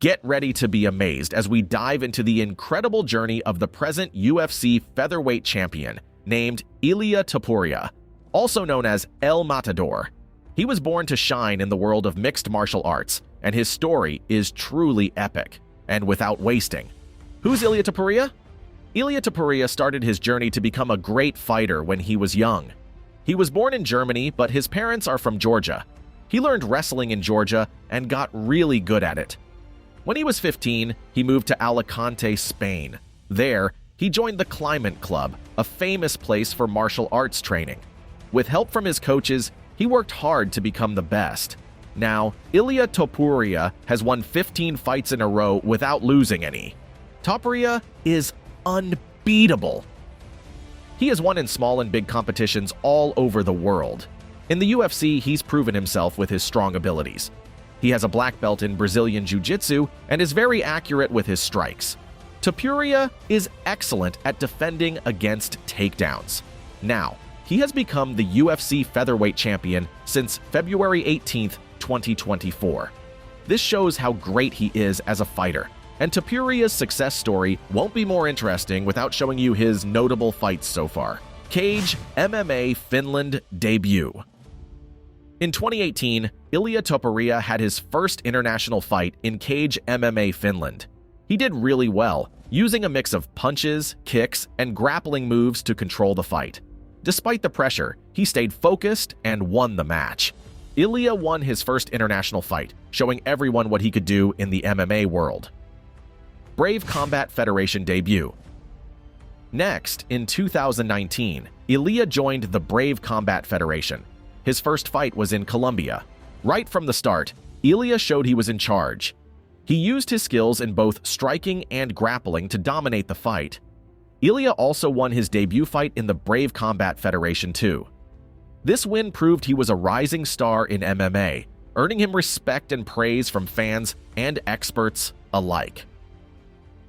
Get ready to be amazed as we dive into the incredible journey of the present UFC Featherweight champion, named Ilia Topuria, also known as El Matador. He was born to shine in the world of mixed martial arts, and his story is truly epic. And without wasting, who's Ilia Topuria? Ilia Topuria started his journey to become a great fighter when he was young. He was born in Germany, but his parents are from Georgia. He learned wrestling in Georgia and got really good at it. When he was 15, he moved to Alicante, Spain. There, he joined the Climate Club, a famous place for martial arts training. With help from his coaches, he worked hard to become the best. Now, Ilia Topuria has won 15 fights in a row without losing any. Topuria is unbeatable. He has won in small and big competitions all over the world. In the UFC, he's proven himself with his strong abilities. He has a black belt in Brazilian Jiu-Jitsu and is very accurate with his strikes. Topuria is excellent at defending against takedowns. Now, he has become the UFC Featherweight champion since February 18, 2024. This shows how great he is as a fighter, and Topuria's success story won't be more interesting without showing you his notable fights so far. Cage MMA Finland debut. In 2018, Ilia Topuria had his first international fight in Cage MMA Finland. He did really well, using a mix of punches, kicks, and grappling moves to control the fight. Despite the pressure, he stayed focused and won the match. Ilia won his first international fight, showing everyone what he could do in the MMA world. Brave Combat Federation debut. Next, in 2019, Ilia joined the Brave Combat Federation. His first fight was in Colombia. Right from the start, Ilia showed he was in charge. He used his skills in both striking and grappling to dominate the fight. Ilia also won his debut fight in the Brave Combat Federation too. This win proved he was a rising star in MMA, earning him respect and praise from fans and experts alike.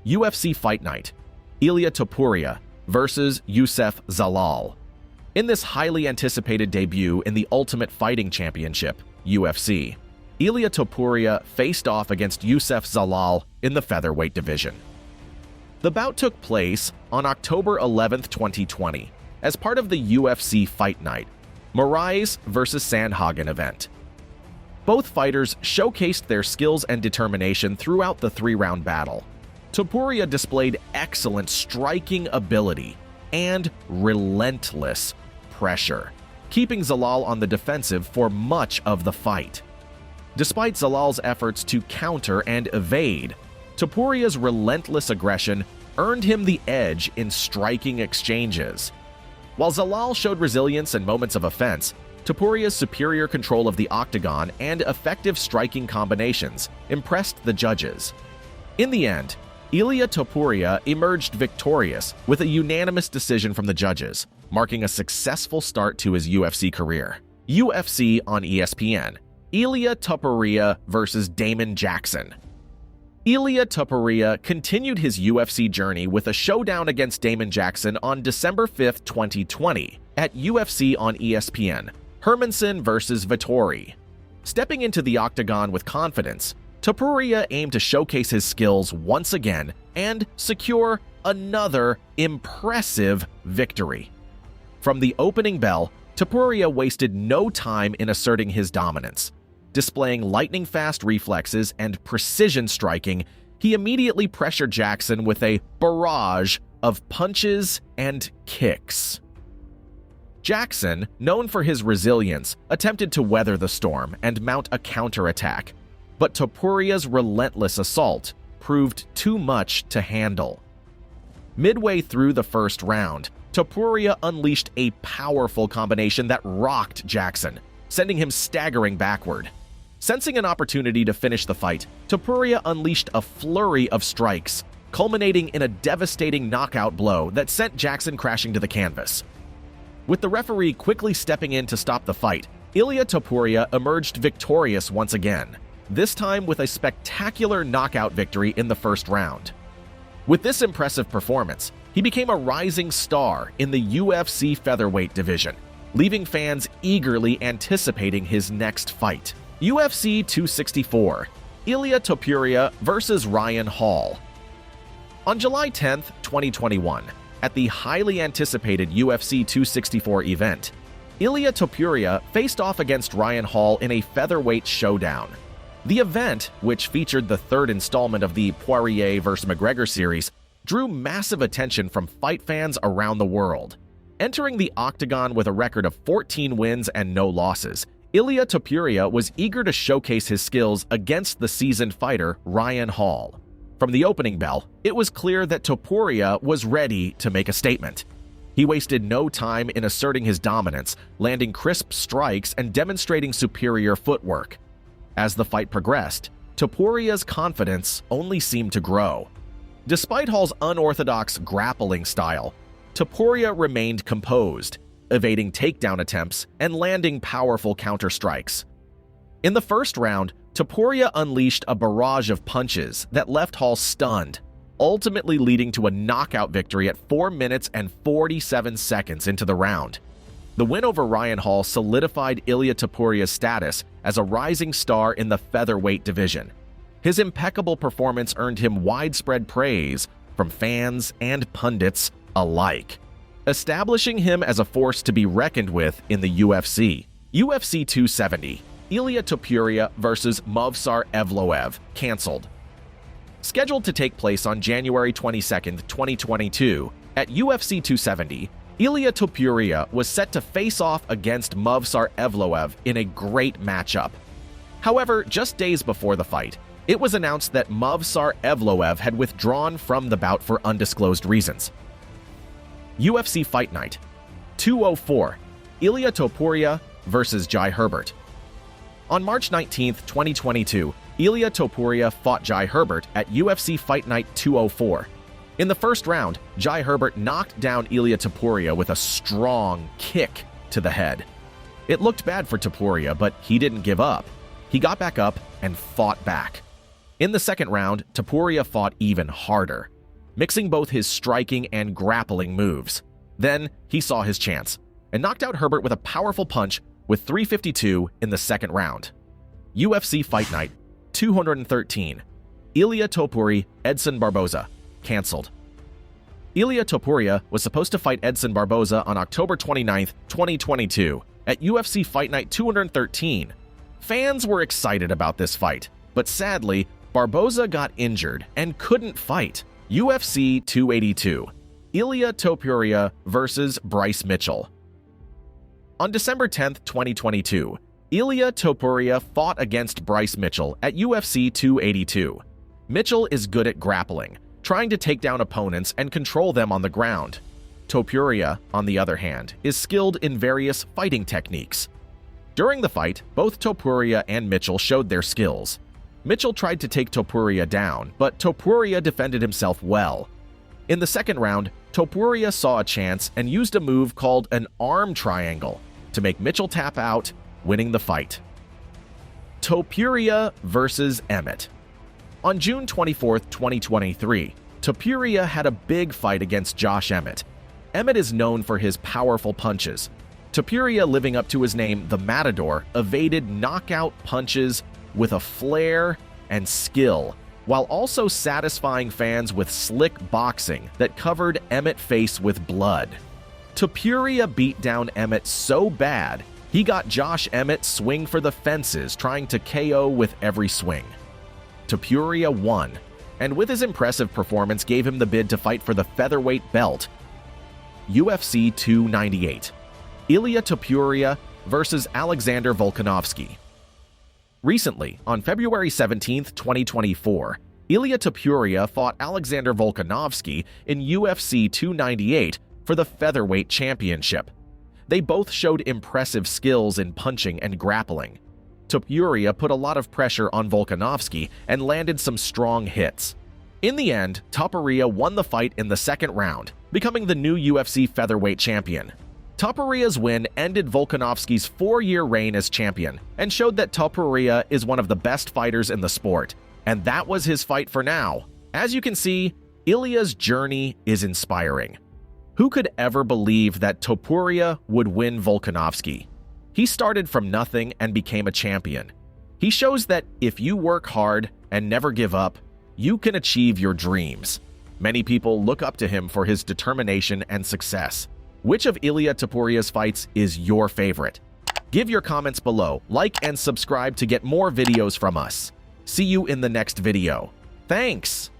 UFC Fight Night. Ilia Topuria versus Youssef Zalal. In this highly anticipated debut in the Ultimate Fighting Championship, UFC, Ilia Topuria faced off against Youssef Zalal in the featherweight division. The bout took place on October 11, 2020, as part of the UFC Fight Night, Moraes vs. Sandhagen event. Both fighters showcased their skills and determination throughout the three-round battle. Topuria displayed excellent striking ability and relentless pressure, keeping Zalal on the defensive for much of the fight. Despite Zalal's efforts to counter and evade, Topuria's relentless aggression earned him the edge in striking exchanges. While Zalal showed resilience in moments of offense, Topuria's superior control of the octagon and effective striking combinations impressed the judges. In the end, Ilia Topuria emerged victorious with a unanimous decision from the judges, marking a successful start to his UFC career. UFC on ESPN. Ilia Topuria versus Damon Jackson. Ilia Topuria continued his UFC journey with a showdown against Damon Jackson on December 5, 2020, at UFC on ESPN, Hermansson vs. Vettori. Stepping into the octagon with confidence, Topuria aimed to showcase his skills once again and secure another impressive victory. From the opening bell, Topuria wasted no time in asserting his dominance. Displaying lightning-fast reflexes and precision striking, he immediately pressured Jackson with a barrage of punches and kicks. Jackson, known for his resilience, attempted to weather the storm and mount a counterattack, but Topuria's relentless assault proved too much to handle. Midway through the first round, Topuria unleashed a powerful combination that rocked Jackson, sending him staggering backward. Sensing an opportunity to finish the fight, Topuria unleashed a flurry of strikes, culminating in a devastating knockout blow that sent Jackson crashing to the canvas. With the referee quickly stepping in to stop the fight, Ilia Topuria emerged victorious once again, this time with a spectacular knockout victory in the first round. With this impressive performance, he became a rising star in the UFC Featherweight division, leaving fans eagerly anticipating his next fight. UFC 264. Ilia Topuria versus Ryan Hall. On July 10, 2021, at the highly anticipated UFC 264 event, Ilia Topuria faced off against Ryan Hall in a featherweight showdown. The event, which featured the third installment of the Poirier vs. McGregor series, drew massive attention from fight fans around the world. Entering the octagon with a record of 14 wins and no losses, Ilia Topuria was eager to showcase his skills against the seasoned fighter Ryan Hall. From the opening bell, it was clear that Topuria was ready to make a statement. He wasted no time in asserting his dominance, landing crisp strikes and demonstrating superior footwork. As the fight progressed, Topuria's confidence only seemed to grow. Despite Hall's unorthodox grappling style, Topuria remained composed, evading takedown attempts and landing powerful counter-strikes. In the first round, Topuria unleashed a barrage of punches that left Hall stunned, ultimately leading to a knockout victory at 4 minutes and 47 seconds into the round. The win over Ryan Hall solidified Ilia Topuria's status as a rising star in the featherweight division. His impeccable performance earned him widespread praise from fans and pundits alike, establishing him as a force to be reckoned with in the UFC. UFC 270, Ilia Topuria vs. Movsar Evloev, cancelled. Scheduled to take place on January 22, 2022, at UFC 270, Ilia Topuria was set to face off against Movsar Evloev in a great matchup. However, just days before the fight, it was announced that Movsar Evloev had withdrawn from the bout for undisclosed reasons. UFC Fight Night 204, Ilia Topuria vs. Jai Herbert. On March 19, 2022, Ilia Topuria fought Jai Herbert at UFC Fight Night 204. In the first round, Jai Herbert knocked down Ilia Topuria with a strong kick to the head. It looked bad for Topuria, but he didn't give up. He got back up and fought back. In the second round, Topuria fought even harder, mixing both his striking and grappling moves. Then he saw his chance and knocked out Herbert with a powerful punch with 352 in the second round. UFC Fight Night 213, Ilia Topuria, Edson Barboza, cancelled. Ilia Topuria was supposed to fight Edson Barboza on October 29, 2022, at UFC Fight Night 213. Fans were excited about this fight, but sadly, Barboza got injured and couldn't fight. UFC 282, Ilia Topuria vs. Bryce Mitchell. On December 10, 2022, Ilia Topuria fought against Bryce Mitchell at UFC 282. Mitchell is good at grappling, trying to take down opponents and control them on the ground. Topuria, on the other hand, is skilled in various fighting techniques. During the fight, both Topuria and Mitchell showed their skills. Mitchell tried to take Topuria down, but Topuria defended himself well. In the second round, Topuria saw a chance and used a move called an arm triangle to make Mitchell tap out, winning the fight. Topuria vs. Emmett. On June 24, 2023, Topuria had a big fight against Josh Emmett. Emmett is known for his powerful punches. Topuria, living up to his name, the Matador, evaded knockout punches with a flair and skill, while also satisfying fans with slick boxing that covered Emmett's face with blood. Topuria beat down Emmett so bad, he got Josh Emmett swing for the fences, trying to KO with every swing. Topuria won, and with his impressive performance gave him the bid to fight for the featherweight belt. UFC 298, Ilia Topuria vs. Alexander Volkanovski. Recently, on February 17, 2024, Ilia Topuria fought Alexander Volkanovski in UFC 298 for the featherweight championship. They both showed impressive skills in punching and grappling. Topuria put a lot of pressure on Volkanovski and landed some strong hits. In the end, Topuria won the fight in the second round, becoming the new UFC Featherweight champion. Topuria's win ended Volkanovski's 4-year reign as champion and showed that Topuria is one of the best fighters in the sport. And that was his fight for now. As you can see, Ilia's journey is inspiring. Who could ever believe that Topuria would win Volkanovski? He started from nothing and became a champion. He shows that if you work hard and never give up, you can achieve your dreams. Many people look up to him for his determination and success. Which of Ilia Topuria's fights is your favorite? Give your comments below, like and subscribe to get more videos from us. See you in the next video. Thanks!